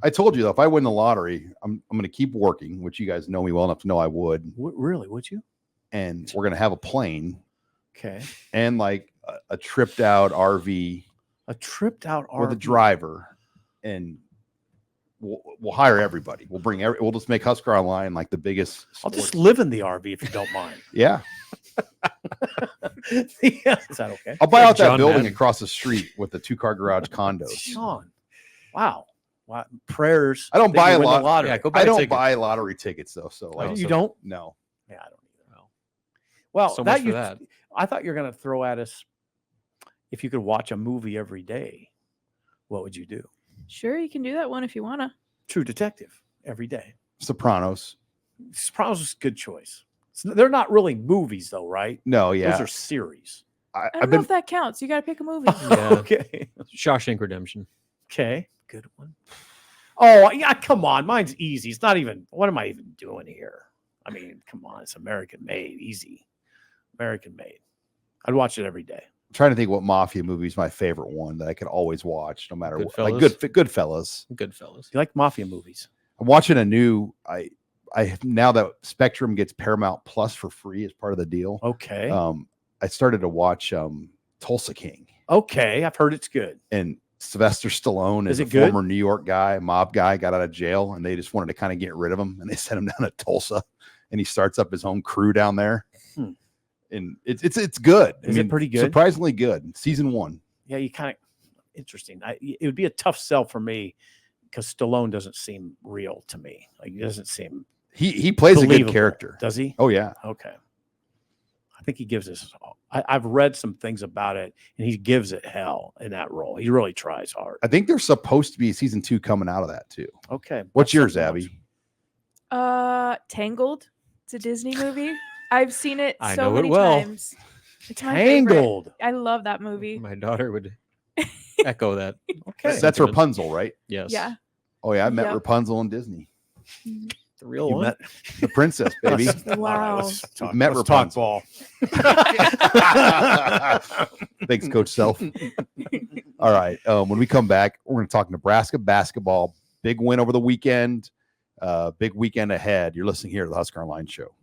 I told you though, if I win the lottery, I'm going to keep working, which you guys know me well enough to know I would. Really? Would you? And we're going to have a plane Okay. and like a tripped out RV A tripped out with a RV. driver, and we'll hire everybody. We'll just make Husker Online like the biggest. I'll just sports- live in the RV if you don't mind. yeah. Yeah, is that okay? I'll buy Like out that John building Madden. across the street with the 2-car garage condos. Sean. Wow. Prayers. I don't that buy you a win the lot. lottery. Yeah, go buy I a don't ticket. buy lottery tickets though. So like, You don't? No. Yeah, I don't either. No. Well, So that much for you. that. I thought you were going to throw at us if you could watch a movie every day. What would you do? Sure, you can do that one if you wanna. True Detective every day. Sopranos. Sopranos is a good choice. They're not really movies, though, right? No, yeah. Those are series. I don't I've know been if that counts. You gotta pick a movie. Yeah. Okay. Shawshank Redemption. Okay. Good one. Oh, yeah. Come on. Mine's easy. It's not even. What am I even doing here? I mean, come on. It's American made. Easy. American made. I'd watch it every day. trying to think what mafia movie is my favorite one that I could always watch no matter what. Like Goodfellas? Goodfellas. Goodfellas. You like mafia movies? I'm watching a new. I now that Spectrum gets Paramount Plus for free as part of the deal. Okay. I started to watch Tulsa King, Okay. I've heard it's good. and Sylvester Stallone Is is it a good? former New York guy, mob guy, got out of jail, and they just wanted to kind of get rid of him, and they sent him down to Tulsa, and he starts up his own crew down there. Hmm. And it's good. Is it pretty good? Surprisingly good. Season 1. Yeah, you kind of interesting. It would be a tough sell for me because Stallone doesn't seem real to me. Like he doesn't seem. He plays a good believable. character. Does he? Oh yeah. Okay. I think he gives us. I've read some things about it, and he gives it hell in that role. He really tries hard. I think there's supposed to be season 2 coming out of that too. Okay. What's that's yours, something Abby? else. Tangled. It's a Disney movie. I've seen it I so know it many well. times. It's my favorite. Tangled. I love that movie. My daughter would echo that. Okay. That's Rapunzel, right? Yes. Yeah. Oh yeah, I met Yep. Rapunzel in Disney. The real You one. met. The princess, baby. Wow. Let's talk, Met let's talk Rapunzel. ball. Thanks, Coach Self. All right. When we come back, we're going to talk Nebraska basketball. Big win over the weekend. Big weekend ahead. You're listening here to the Husker Online Show.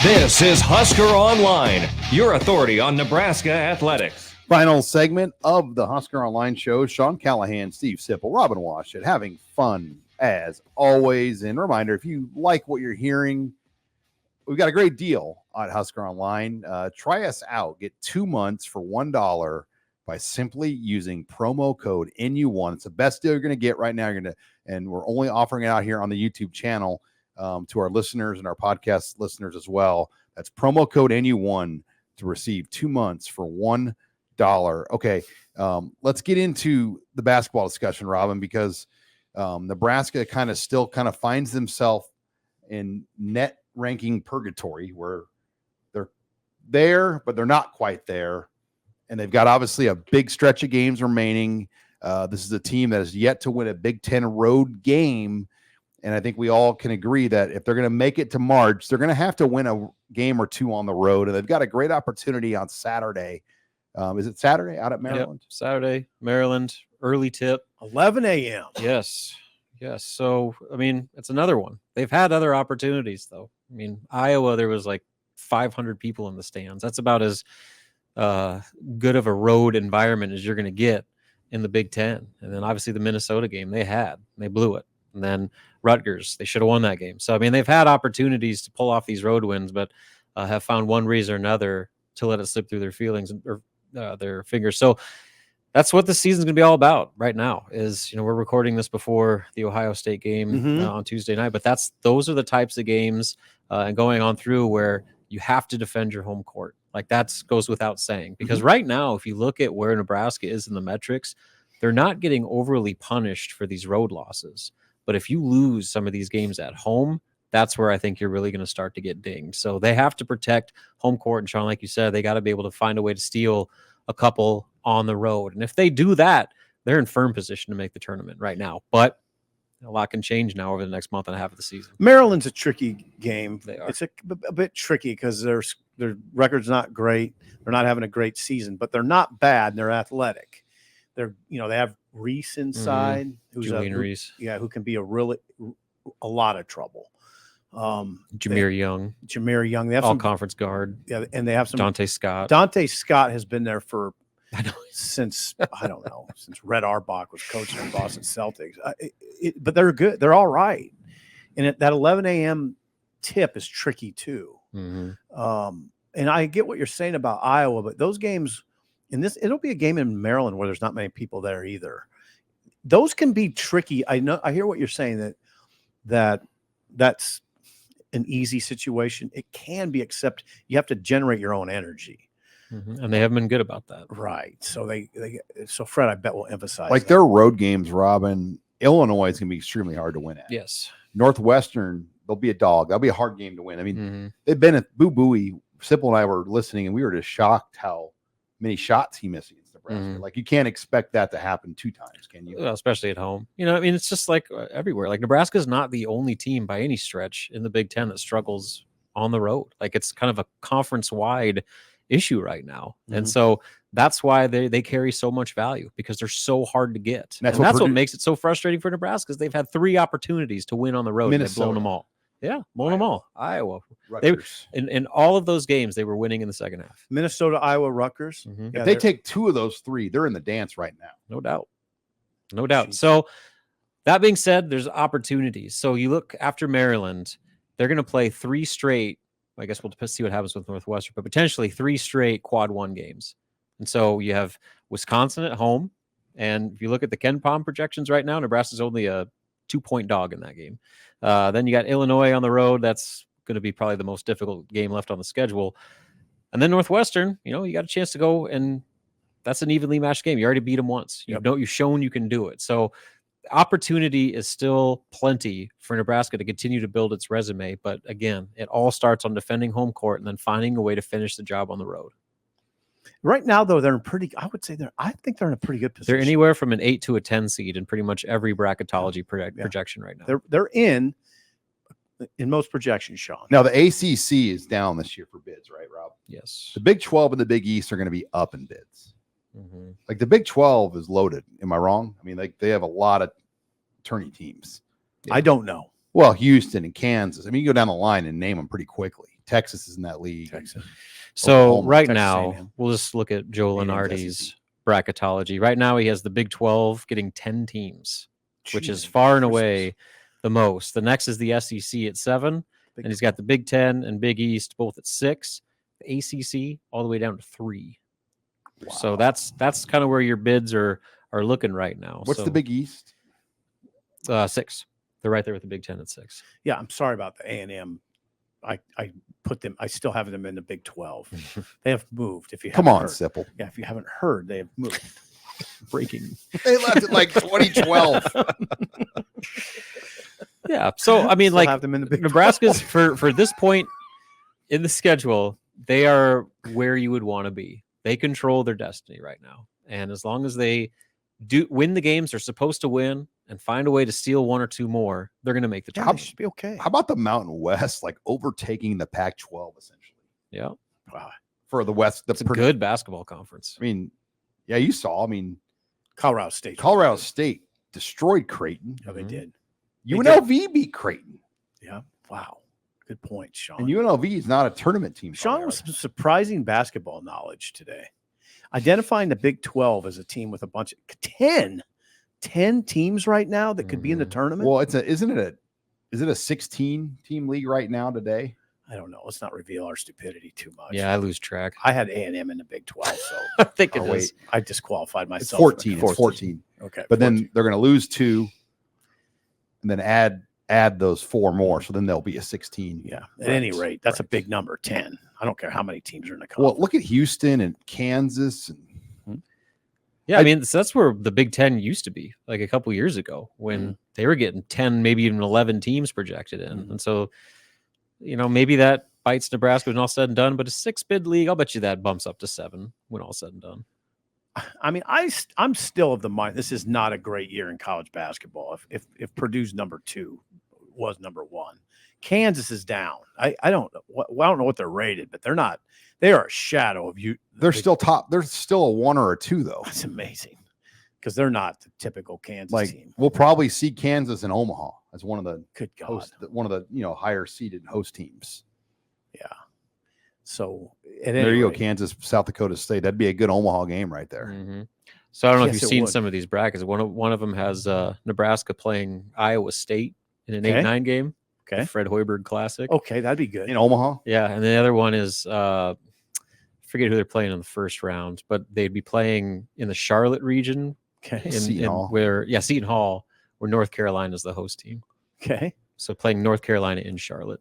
This is Husker Online, your authority on Nebraska athletics. Final segment of the Husker Online Show. Sean Callahan, Steve Sipple, Robin Washut, having fun as always. And reminder, if you like what you're hearing, we've got a great deal on Husker Online. Try us out. Get 2 months for $1 by simply using promo code NU1. It's the best deal you're going to get right now. And we're only offering it out here on the YouTube channel to our listeners and our podcast listeners as well. That's promo code NU1 to receive 2 months for $1. Okay, let's get into the basketball discussion, Robin, because Nebraska still finds themselves in net ranking purgatory where they're there, but they're not quite there. And they've got obviously a big stretch of games remaining. This is a team that has yet to win a Big Ten road game. And I think we all can agree that if they're going to make it to March, they're going to have to win a game or two on the road. And they've got a great opportunity on Saturday. Is it Saturday out at Maryland? Yep. Saturday, Maryland, early tip. 11 a.m. Yes. Yes. So, I mean, it's another one. They've had other opportunities, though. I mean, Iowa, there was like 500 people in the stands. That's about as good of a road environment as you're going to get in the Big Ten. And then obviously the Minnesota game, they blew it. And then Rutgers, they should have won that game. So, I mean, they've had opportunities to pull off these road wins, but have found one reason or another to let it slip through their feelings or their fingers. So that's what the season's going to be all about right now is, we're recording this before the Ohio State game on Tuesday night, but those are the types of games and going on through where you have to defend your home court. Like that goes without saying, because right now, if you look at where Nebraska is in the metrics, they're not getting overly punished for these road losses. But if you lose some of these games at home, that's where I think you're really going to start to get dinged. So they have to protect home court. And Sean, like you said, they got to be able to find a way to steal a couple on the road. And if they do that, they're in firm position to make the tournament right now. But a lot can change now over the next month and a half of the season. Maryland's a tricky game. They are. It's a bit tricky because their record's not great. They're not having a great season, but they're not bad. And they're athletic. They have Reese inside, Julian Reese. Yeah, who can be a lot of trouble. Jameer Young. They have some conference guard. Yeah, and they have some Dante Scott. Dante Scott has been there since since Red Auerbach was coaching in Boston Celtics. But they're good. They're all right. And that 11 a.m. tip is tricky too. And I get what you're saying about Iowa, but those games. It'll be a game in Maryland where there's not many people there either. Those can be tricky. I hear what you're saying that's an easy situation. It can be, except you have to generate your own energy. And they haven't been good about that. Right. So so Fred, I bet will emphasize like that. their road games, Robin. Illinois is going to be extremely hard to win at. Yes. Northwestern, they'll be a dog. That'll be a hard game to win. I mean, they've been at Boo Booey. Sipple and I were listening, and we were just shocked how many shots he missed against Nebraska. Like you can't expect that to happen 2 times, can you? Well, especially at home. It's just like everywhere. Like Nebraska is not the only team by any stretch in the Big Ten that struggles on the road. Like it's kind of a conference-wide issue right now. And so that's why they carry so much value, because they're so hard to get. And that's what makes it so frustrating for Nebraska, is they've had 3 opportunities to win on the road and they've blown them all. Yeah, blown them all. Iowa. In all of those games, they were winning in the second half. Minnesota, Iowa, Rutgers. If they take 2 of those 3, they're in the dance right now. No doubt. No doubt. So that being said, there's opportunities. So you look after Maryland, they're going to play 3 straight. I guess we'll see what happens with Northwestern, but potentially 3 straight quad 1 games. And so you have Wisconsin at home. And if you look at the Ken Palm projections right now, Nebraska's only a 2-point dog in that game. Then you got Illinois on the road. That's going to be probably the most difficult game left on the schedule. And then Northwestern, you got a chance to go, and that's an evenly matched game. You already beat them once. You've shown you can do it. So opportunity is still plenty for Nebraska to continue to build its resume. But again, it all starts on defending home court and then finding a way to finish the job on the road. Right now, though, I think they're in a pretty good position. They're anywhere from an 8 to a 10 seed in pretty much every bracketology projection right now. They're in most projections, Sean. Now, the ACC is down this year for bids, right, Rob? Yes. The Big 12 and the Big East are going to be up in bids. Like the Big 12 is loaded. Am I wrong? I mean, like they have a lot of tourney teams. Yeah. I don't know. Well, Houston and Kansas. I mean, you go down the line and name them pretty quickly. Texas is in that league. So Oklahoma, right Texas now, A&M. we'll just look at Joe Lenardi's bracketology. Right now, he has the Big 12 getting 10 teams, which is far and away the most. The next is the SEC at 7, and he's got the Big 10 and Big East both at 6. The ACC all the way down to 3. Wow. So that's kind of where your bids are looking right now. What's the Big East? 6. They're right there with the Big 10 at 6. Yeah, I'm sorry about the A&M. I put them. I still have them in the Big 12. They have moved. If you come on, heard. Sipple. Yeah, if you haven't heard, they have moved. Breaking. They left it like 2012. Yeah. So I mean, have them in the Big Nebraska's for this point in the schedule, they are where you would want to be. They control their destiny right now, and as long as they do win the games they're supposed to win and find a way to steal 1 or 2 more, they're going to make the tournament. Should be okay. How about the Mountain West, like overtaking the Pac-12 essentially? Yeah. Wow. For the West, it's a good basketball conference. I mean, yeah, you saw. I mean, Colorado State destroyed Creighton. Yeah, they did. UNLV beat Creighton. Yeah. Wow. Good point, Sean. And UNLV is not a tournament team. Sean was some surprising basketball knowledge today. Identifying the Big 12 as a team with a bunch of 10 10 teams right now that could be in the tournament. Well, is it a 16 team league right now today? I don't know. Let's not reveal our stupidity too much. Yeah, I lose track. I had A&M in the Big 12, so I think it Oh, is. I disqualified It's myself. 14. It's 14. Okay. But 14. then they're going to lose 2 and then add those 4 more. So then there'll be a 16. Yeah. At any Right. rate, that's a Right. big number, 10. I don't care how many teams are in the Well, conference. look at Houston and Kansas. And Yeah, I mean, so that's where the Big Ten used to be, like a couple years ago, when they were getting 10, maybe even 11 teams projected in. And so, maybe that bites Nebraska when all said and done, but a 6-bid league, I'll bet you that bumps up to 7 when all said and done. I mean, I'm still of the mind this is not a great year in college basketball. If Purdue's number 2 was number 1, Kansas is down. I don't know. I don't know what they're rated, but they're not. They are a shadow of you. they're still top. They're still a 1 or a 2 though. That's amazing because they're not the typical Kansas team. We'll probably see Kansas and Omaha as one of the Good God. one of the higher seeded host teams. Yeah. So There you go, Kansas, South Dakota State. That'd be a good Omaha game right there. Mm-hmm. So I don't know if Yes, you've it seen would. some of these brackets. One of them has Nebraska playing Iowa State in an Okay. 8-9 game. Okay. Fred Hoiberg Classic. Okay, that'd be good. In Omaha, Yeah, and the other one is forget who they're playing in the first round, but they'd be playing in the Charlotte region, Okay. Seton Hall. Seton Hall, where North Carolina is the host team. Okay. So playing North Carolina in Charlotte.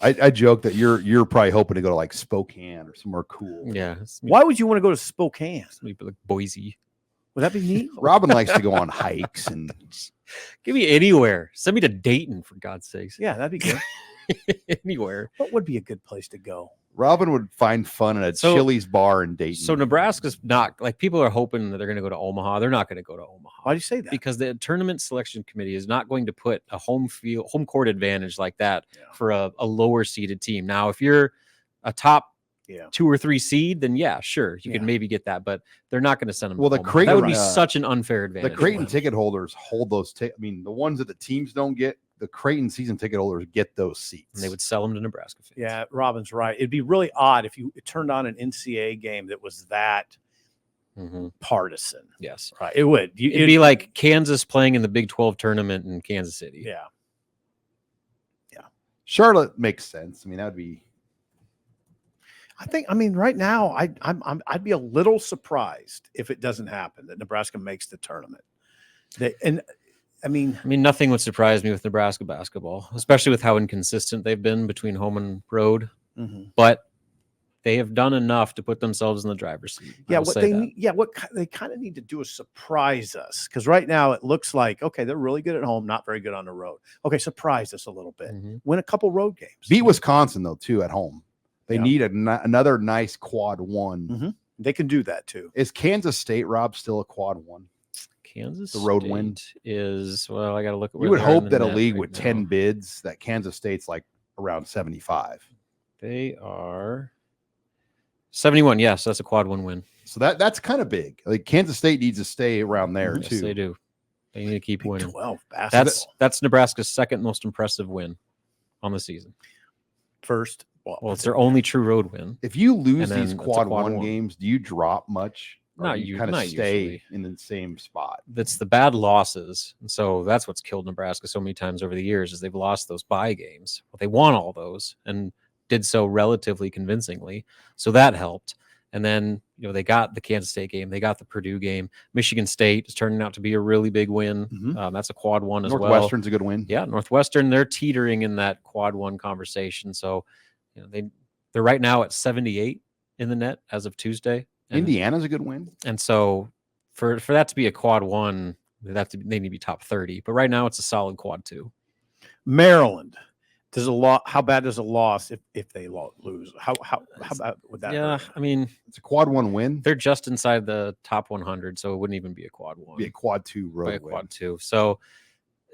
I joke that you're probably hoping to go to like Spokane or somewhere cool. Yeah, Why would you want to go to Spokane? maybe like Boise. Would that be neat? Robin likes to go on hikes and Give me anywhere. Send me to Dayton for God's sakes. Yeah, that'd be good. Anywhere. What would be a good place to go? Robin would find fun at a So- Chili's bar in Dayton. So Nebraska's not like people are hoping that they're going to go to Omaha. They're not going to go to Omaha. Why do you say that? Because the tournament selection committee is not going to put a home court advantage like that for a lower seeded team. Now, if you're a top 2 or 3 seed, then yeah, sure, you could maybe get that, but they're not going to send them. Well, to the Omaha. Creighton, that would be uh, such an unfair the advantage. Creighton ticket holders hold those. I mean, the ones that the teams don't get, the Creighton season ticket holders get those seats. And they would sell them to Nebraska fans. Yeah, Robin's right. It'd be really odd if you turned on an NCAA game that was that partisan. Yes, right. It would. It'd be like Kansas playing in the Big 12 tournament in Kansas City. Yeah. Charlotte makes sense. I mean, that would be. I mean, right now, I'd be a little surprised if it doesn't happen that Nebraska makes the tournament. I mean, nothing would surprise me with Nebraska basketball, especially with how inconsistent they've been between home and road. But they have done enough to put themselves in the driver's seat. Yeah, what they kind of need to do is surprise us, because right now it looks like, okay, they're really good at home, not very good on the road. Okay, surprise us a little bit. Win a couple road games. Beat Wisconsin though too at home. They need another nice quad 1. They can do that too. Is Kansas State, Rob, still a quad 1? Kansas the road State win is, well, I got to look at you would where they're in hope the that a net league right with now. 10 bids that Kansas State's like around 75. They are 71. Yes, that's a quad 1 win. So that's kind of big. Like Kansas State needs to stay around there Yes, too. they do. They need to keep winning. 12 basketball. That's Nebraska's second most impressive win on the season. First. Well, it's their only true road win. If you lose And then these it's a quad quad 1 one. games, do you drop much? Or Not do you u- kind of not stay usually. in the same spot. That's the bad losses. And so that's what's killed Nebraska so many times over the years is they've lost those bye games. Well, they won all those and did so relatively convincingly. So that helped. And then, they got the Kansas State game. They got the Purdue game. Michigan State is turning out to be a really big win. That's a quad 1 as well. Northwestern's a good win. Yeah, Northwestern, they're teetering in that quad 1 conversation. So, they're right now at 78 in the net as of Tuesday. And, Indiana's a good win. And so for that to be a quad 1, they need to be top 30. But right now it's a solid quad 2. Maryland. How bad does a loss if they lose? How bad would that? Yeah, hurt? I mean, it's a quad 1 win. They're just inside the top 100, so it wouldn't even be a quad 1. Be a quad 2 road By a win. quad 2. So,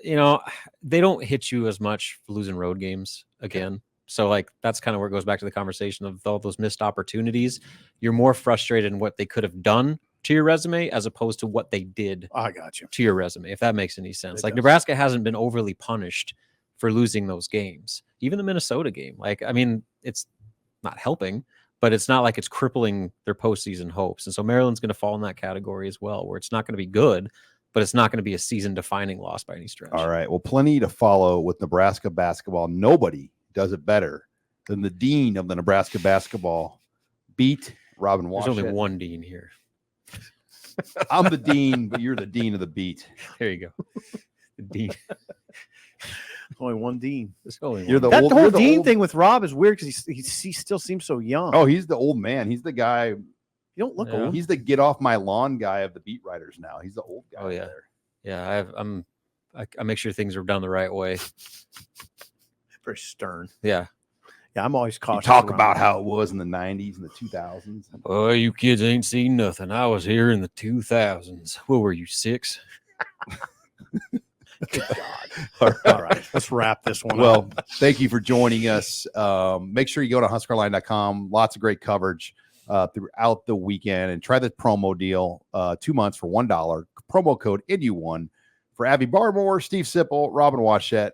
they don't hit you as much for losing road games again. So, that's kind of where it goes back to the conversation of all those missed opportunities. You're more frustrated in what they could have done to your resume as opposed to what they did I got you. to your resume, if that makes any sense. It Like does. Nebraska hasn't been overly punished for losing those games. Even the Minnesota game. It's not helping, but it's not like it's crippling their postseason hopes. And so Maryland's going to fall in that category as well, where it's not going to be good, but it's not going to be a season-defining loss by any stretch. All right. Well, plenty to follow with Nebraska basketball. Nobody does it better than the dean of the Nebraska basketball beat, Robin There's Washett. only one dean here. I'm the dean, but you're the dean of the beat. There you go. The dean. Only one dean. There's only You're one. the That old, whole you're the dean old- thing with Rob is weird because he still seems so young. Oh, he's the old man. He's the guy. You don't look Yeah. old. He's the get off my lawn guy of the beat writers now. He's the old guy. Oh, yeah. there. Yeah, I make sure things are done the right way. Very stern. Yeah. Yeah, I'm always You cautious. talk around about that. how it was in the 90s and the 2000s. Oh, you kids ain't seen nothing. I was here in the 2000s. What were you, 6? All right, let's wrap this one Well, up. thank you for joining us. Make sure you go to HuskerOnline.com. Lots of great coverage throughout the weekend, and try the promo deal. 2 months for $1. Promo code NU1 for Abby Barmore, Steve Sipple, Robin Washett.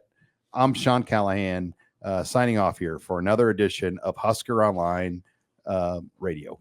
I'm Sean Callahan, signing off here for another edition of Husker Online Radio.